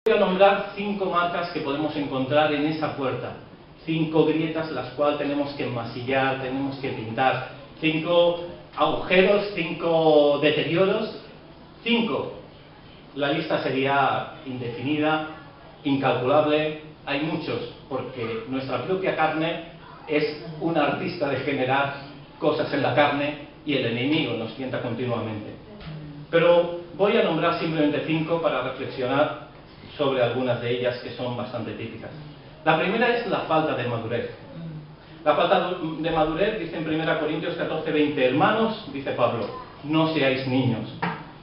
Voy a nombrar 5 marcas que podemos encontrar en esa puerta. 5 grietas las cuales tenemos que enmasillar, tenemos que pintar. 5 agujeros, 5 deterioros. 5. La lista sería indefinida, incalculable. Hay muchos, porque nuestra propia carne es un artista de generar cosas en la carne y el enemigo nos tienta continuamente. Pero voy a nombrar simplemente 5 para reflexionar sobre algunas de ellas que son bastante típicas. La primera es la falta de madurez. La falta de madurez dice en 1 Corintios 14:20, hermanos, dice Pablo, no seáis niños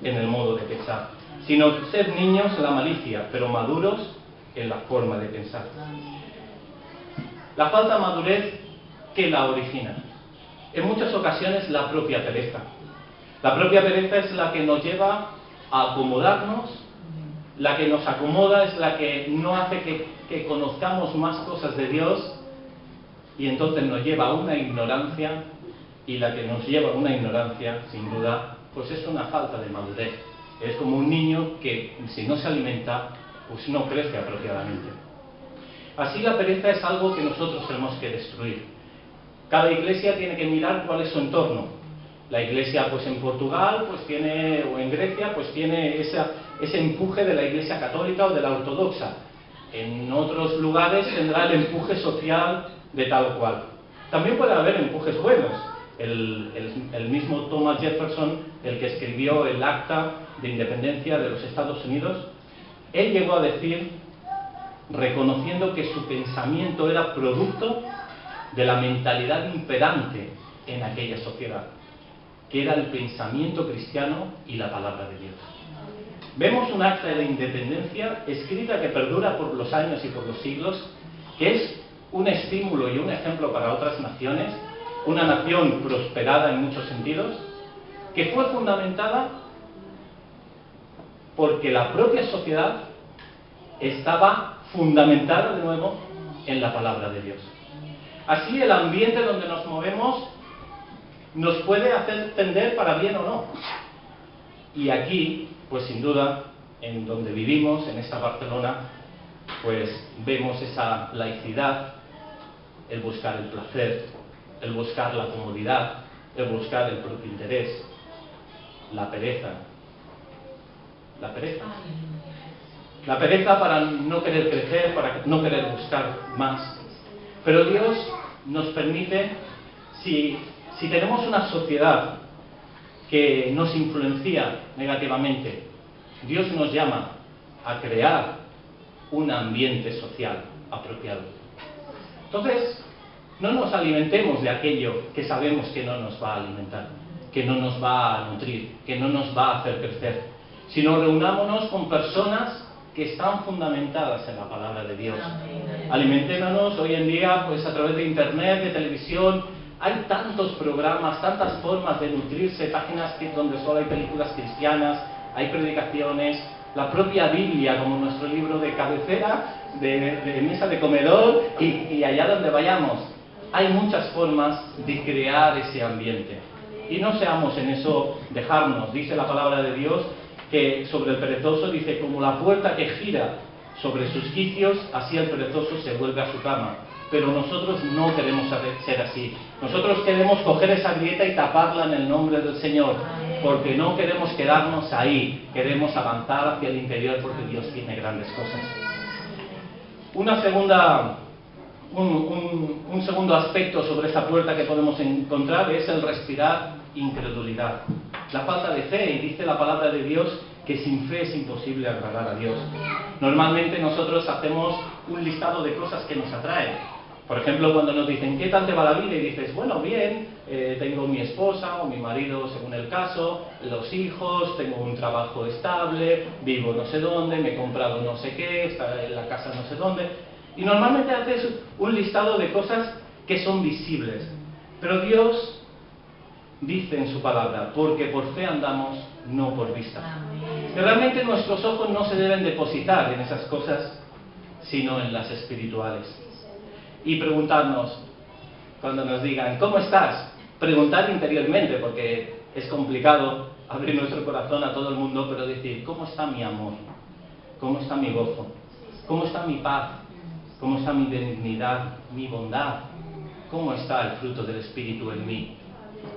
en el modo de pensar, sino sed niños en la malicia, pero maduros en la forma de pensar. La falta de madurez, ¿qué la origina? En muchas ocasiones la propia pereza. La propia pereza es la que nos lleva a acomodarnos. La que nos acomoda es la que no hace que conozcamos más cosas de Dios y entonces nos lleva a una ignorancia, y la que nos lleva a una ignorancia, sin duda, pues es una falta de madurez. Es como un niño que si no se alimenta, pues no crece apropiadamente. Así la pereza es algo que nosotros tenemos que destruir. Cada iglesia tiene que mirar cuál es su entorno. La iglesia pues en Portugal pues tiene, o en Grecia pues tiene ese empuje de la iglesia católica o de la ortodoxa. En otros lugares tendrá el empuje social de tal o cual. También puede haber empujes buenos. El mismo Thomas Jefferson, el que escribió el Acta de Independencia de los Estados Unidos, él llegó a decir, reconociendo que su pensamiento era producto de la mentalidad imperante en aquella sociedad, que era el pensamiento cristiano y la palabra de Dios. Vemos un acta de independencia escrita que perdura por los años y por los siglos, que es un estímulo y un ejemplo para otras naciones, una nación prosperada en muchos sentidos, que fue fundamentada porque la propia sociedad estaba fundamentada de nuevo en la palabra de Dios. Así el ambiente donde nos movemos nos puede hacer tender para bien o no. Y aquí, pues sin duda, en donde vivimos, en esta Barcelona, pues vemos esa laicidad, el buscar el placer, el buscar la comodidad, el buscar el propio interés, la pereza. La pereza. La pereza para no querer crecer, para no querer buscar más. Pero Dios nos permite, si tenemos una sociedad que nos influencia negativamente, Dios nos llama a crear un ambiente social apropiado. Entonces, no nos alimentemos de aquello que sabemos que no nos va a alimentar, que no nos va a nutrir, que no nos va a hacer crecer, sino reunámonos con personas que están fundamentadas en la palabra de Dios. Alimentémonos hoy en día, pues a través de internet, de televisión. Hay tantos programas, tantas formas de nutrirse, páginas donde solo hay películas cristianas, hay predicaciones, la propia Biblia como nuestro libro de cabecera, de mesa de comedor, y allá donde vayamos. Hay muchas formas de crear ese ambiente. Y no seamos en eso dejarnos. Dice la palabra de Dios que sobre el perezoso, dice, como la puerta que gira sobre sus quicios, así el perezoso se vuelve a su cama. Pero nosotros no queremos ser así. Nosotros queremos coger esa grieta y taparla en el nombre del Señor, porque no queremos quedarnos ahí, queremos avanzar hacia el interior porque Dios tiene grandes cosas. Un segundo aspecto sobre esta puerta que podemos encontrar es el respirar incredulidad. La falta de fe, y dice la palabra de Dios que sin fe es imposible agradar a Dios. Normalmente nosotros hacemos un listado de cosas que nos atraen. Por ejemplo, cuando nos dicen, ¿qué tal te va la vida? Y dices, bueno, bien, tengo mi esposa o mi marido según el caso, los hijos, tengo un trabajo estable, vivo no sé dónde, me he comprado no sé qué, está en la casa no sé dónde. Y normalmente haces un listado de cosas que son visibles. Pero Dios dice en su palabra, porque por fe andamos, no por vista. Que realmente nuestros ojos no se deben depositar en esas cosas, sino en las espirituales. Y preguntarnos, cuando nos digan, ¿cómo estás? Preguntar interiormente, porque es complicado abrir nuestro corazón a todo el mundo, pero decir, ¿cómo está mi amor? ¿Cómo está mi gozo? ¿Cómo está mi paz? ¿Cómo está mi benignidad, mi bondad? ¿Cómo está el fruto del Espíritu en mí?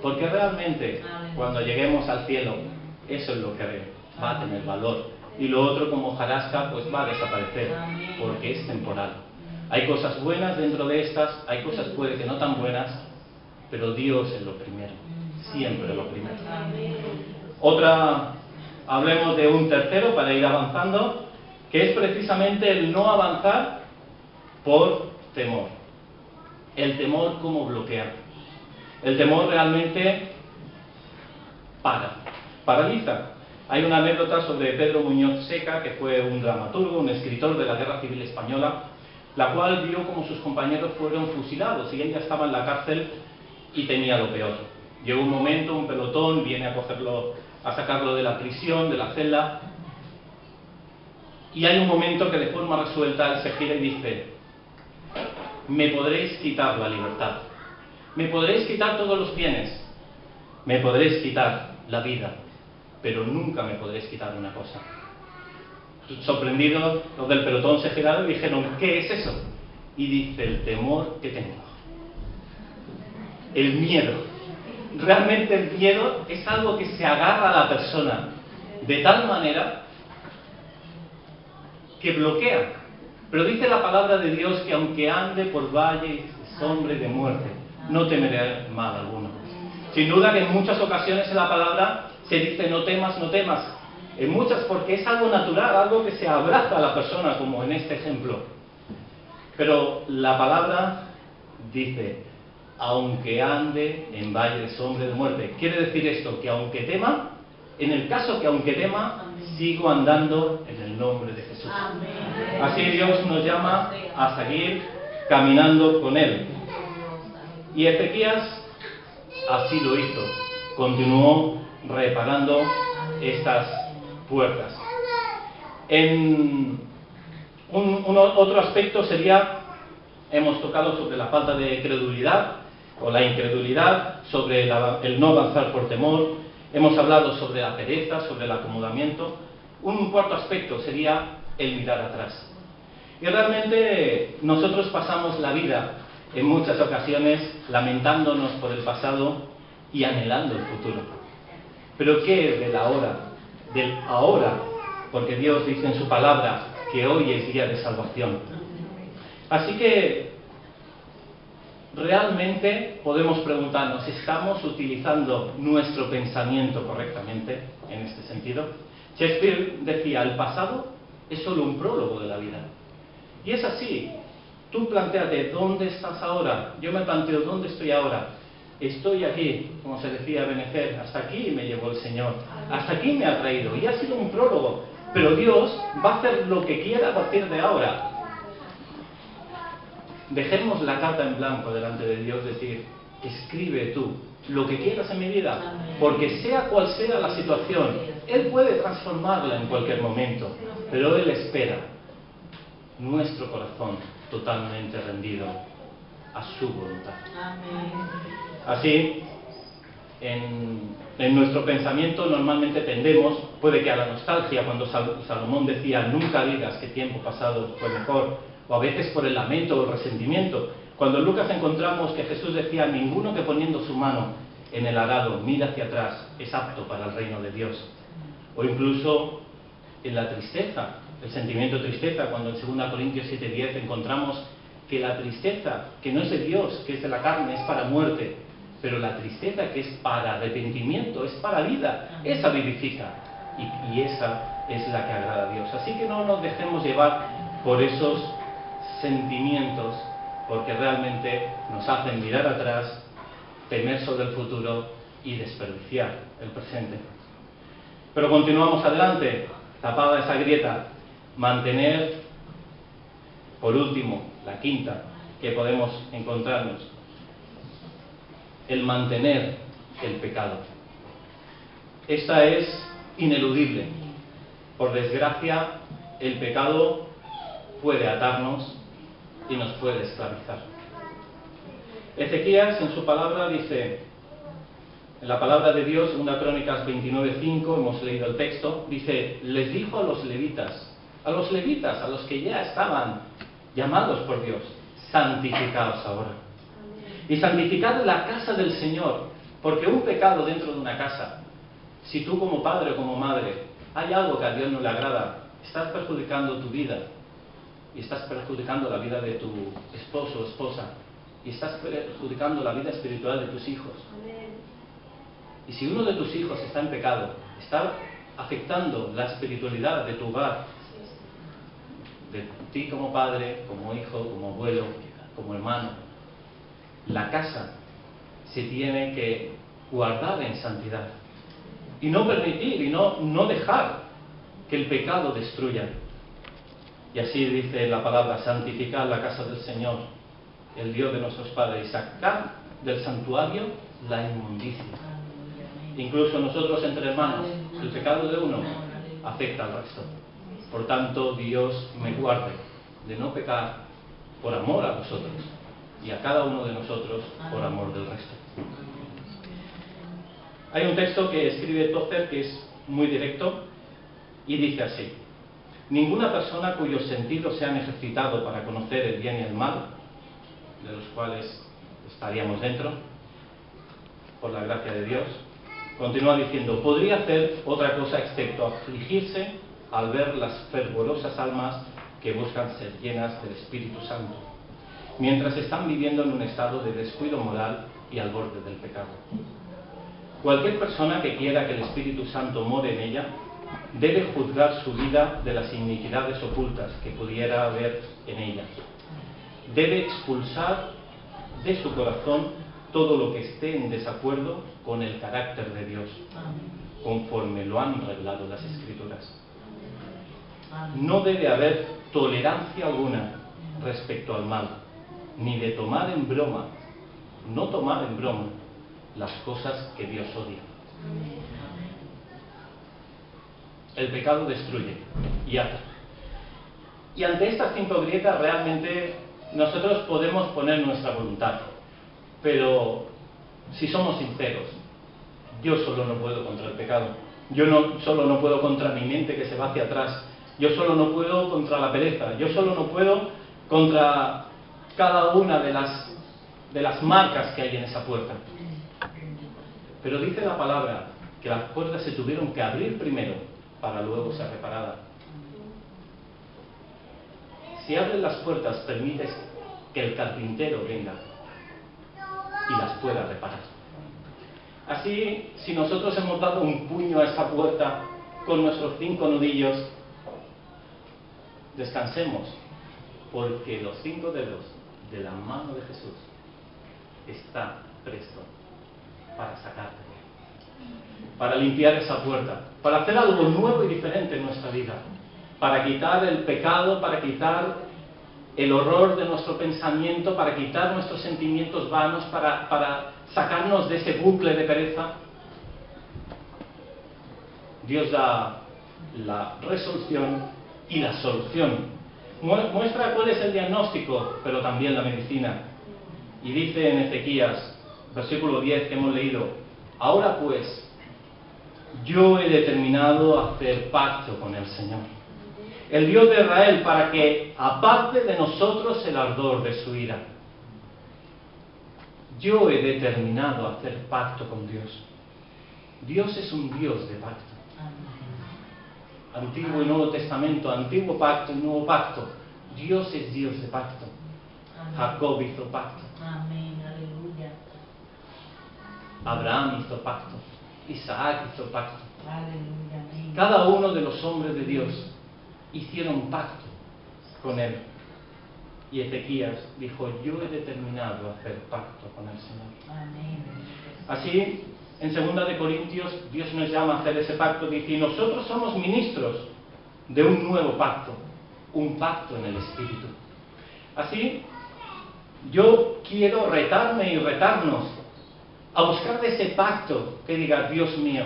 Porque realmente, cuando lleguemos al cielo, eso es lo que va a tener valor. Y lo otro, como hojarasca, pues va a desaparecer, porque es temporal. Hay cosas buenas dentro de estas, hay cosas puede que no tan buenas, pero Dios es lo primero, siempre lo primero. Hablemos de un tercero para ir avanzando, que es precisamente el no avanzar por temor. El temor como bloquea. El temor realmente paraliza. Hay una anécdota sobre Pedro Muñoz Seca, que fue un dramaturgo, un escritor de la Guerra Civil Española, la cual vio como sus compañeros fueron fusilados y él ya estaba en la cárcel y temía lo peor. Llegó un momento, un pelotón viene a sacarlo de la prisión, de la celda, y hay un momento que de forma resuelta él se gira y dice: me podréis quitar la libertad, me podréis quitar todos los bienes, me podréis quitar la vida, pero nunca me podréis quitar una cosa. Sorprendidos, los del pelotón se giraron y dijeron: ¿qué es eso? Y dice: el temor que tengo, el miedo. Realmente el miedo es algo que se agarra a la persona de tal manera que bloquea. Pero dice la palabra de Dios que aunque ande por valles de sombra y de muerte, no temeré mal alguno. Sin duda que en muchas ocasiones en la palabra se dice no temas, no temas. En muchas porque es algo natural, algo que se abraza a la persona, como en este ejemplo. Pero la palabra dice: aunque ande en valle de sombra y de muerte. Quiere decir esto, que aunque tema, en el caso que aunque tema, sigo andando en el nombre de Jesús. Amén. Así Dios nos llama a seguir caminando con Él. Y Ezequías así lo hizo. Continuó reparando estas puertas. Otro aspecto sería, hemos tocado sobre la falta de credulidad o la incredulidad, sobre el no avanzar por temor, hemos hablado sobre la pereza, sobre el acomodamiento. Un cuarto aspecto sería el mirar atrás. Y realmente nosotros pasamos la vida en muchas ocasiones lamentándonos por el pasado y anhelando el futuro. Pero ¿qué es del ahora? Del ahora, porque Dios dice en su palabra que hoy es día de salvación. Así que realmente podemos preguntarnos, ¿estamos utilizando nuestro pensamiento correctamente en este sentido? Shakespeare decía: el pasado es solo un prólogo de la vida. Y es así. Tú plantéate, ¿dónde estás ahora? Yo me planteo, ¿dónde estoy ahora? Estoy aquí, como se decía Benecer, hasta aquí me llevó el Señor, hasta aquí me ha traído, y ha sido un prólogo, pero Dios va a hacer lo que quiera a partir de ahora. Dejemos la carta en blanco delante de Dios, decir: escribe tú lo que quieras en mi vida, porque sea cual sea la situación, Él puede transformarla en cualquier momento, pero Él espera nuestro corazón totalmente rendido a su voluntad. Así, en nuestro pensamiento normalmente tendemos, puede que a la nostalgia, cuando Salomón decía: nunca digas que tiempo pasado fue mejor, o a veces por el lamento o el resentimiento. Cuando en Lucas encontramos que Jesús decía: ninguno que poniendo su mano en el arado mira hacia atrás es apto para el reino de Dios. O incluso en la tristeza, el sentimiento de tristeza, cuando en 2 Corintios 7:10 encontramos que la tristeza, que no es de Dios, que es de la carne, es para muerte, pero la tristeza que es para arrepentimiento, es para vida, esa vivifica, y esa es la que agrada a Dios. Así que no nos dejemos llevar por esos sentimientos, porque realmente nos hacen mirar atrás, temer sobre el futuro y desperdiciar el presente. Pero continuamos adelante, tapada esa grieta, mantener, por último, la quinta que podemos encontrarnos, el mantener el pecado. Esta es ineludible. Por desgracia, el pecado puede atarnos y nos puede esclavizar. Ezequías en su palabra dice, en la palabra de Dios, 2 Crónicas 29:5, hemos leído el texto, dice: les dijo a los levitas a los levitas, a los que ya estaban llamados por Dios: santificaos ahora. Y santificad la casa del Señor, porque un pecado dentro de una casa, si tú como padre o como madre hay algo que a Dios no le agrada, estás perjudicando tu vida, y estás perjudicando la vida de tu esposo o esposa, y estás perjudicando la vida espiritual de tus hijos. Y si uno de tus hijos está en pecado, está afectando la espiritualidad de tu hogar, de ti como padre, como hijo, como abuelo, como hermano. La casa se tiene que guardar en santidad y no permitir y no dejar que el pecado destruya. Y así dice la palabra: santificad la casa del Señor, el Dios de nuestros padres, y sacad del santuario la inmundicia. Incluso nosotros entre hermanos, el pecado de uno afecta al resto. Por tanto, Dios me guarde de no pecar por amor a vosotros y a cada uno de nosotros por amor del resto. Hay un texto que escribe Tozer que es muy directo y dice así: ninguna persona cuyos sentidos se han ejercitado para conocer el bien y el mal, de los cuales estaríamos dentro, por la gracia de Dios, continúa diciendo, podría hacer otra cosa excepto afligirse al ver las fervorosas almas que buscan ser llenas del Espíritu Santo, mientras están viviendo en un estado de descuido moral y al borde del pecado. Cualquier persona que quiera que el Espíritu Santo more en ella debe juzgar su vida de las iniquidades ocultas que pudiera haber en ella. Debe expulsar de su corazón todo lo que esté en desacuerdo con el carácter de Dios, conforme lo han revelado las Escrituras. No debe haber tolerancia alguna respecto al mal, ni de tomar en broma, no tomar en broma las cosas que Dios odia. El pecado destruye y ata. Y ante estas 5 grietas realmente nosotros podemos poner nuestra voluntad. Pero si somos sinceros, yo solo no puedo contra el pecado. Yo solo no puedo contra mi mente que se va hacia atrás. Yo solo no puedo contra la pereza. Yo solo no puedo contra cada una de las marcas que hay en esa puerta. Pero dice la palabra que las puertas se tuvieron que abrir primero para luego ser reparadas. Si abres las puertas, permites que el carpintero venga y las pueda reparar. Así, si nosotros hemos dado un puño a esta puerta con nuestros 5 nudillos, descansemos, porque los 5 dedos de la mano de Jesús está presto para sacarte, para limpiar esa puerta, para hacer algo nuevo y diferente en nuestra vida, para quitar el pecado, para quitar el horror de nuestro pensamiento, para quitar nuestros sentimientos vanos, para sacarnos de ese bucle de pereza. Dios da la resolución y la solución. Muestra cuál es el diagnóstico, pero también la medicina. Y dice en Ezequías, versículo 10 que hemos leído, ahora pues, yo he determinado hacer pacto con el Señor, el Dios de Israel, para que aparte de nosotros el ardor de su ira. Yo he determinado hacer pacto con Dios. Dios es un Dios de pacto. Antiguo y Nuevo Testamento, Antiguo Pacto y Nuevo Pacto. Dios es Dios de pacto. Jacob hizo pacto. Abraham hizo pacto. Isaac hizo pacto. Cada uno de los hombres de Dios hicieron pacto con él. Y Ezequías dijo, yo he determinado hacer pacto con el Señor. Así, en 2 de Corintios, Dios nos llama a hacer ese pacto. Dice, nosotros somos ministros de un nuevo pacto, un pacto en el Espíritu. Así, yo quiero retarme y retarnos a buscar de ese pacto que diga, Dios mío,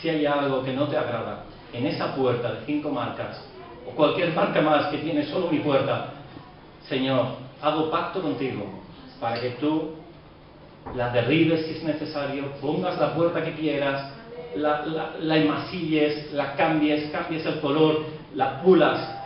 si hay algo que no te agrada en esa puerta de 5 marcas, o cualquier marca más que tiene solo mi puerta, Señor, hago pacto contigo para que tú la derribes si es necesario, pongas la puerta que quieras, la enmasilles, la cambies el color, las pulas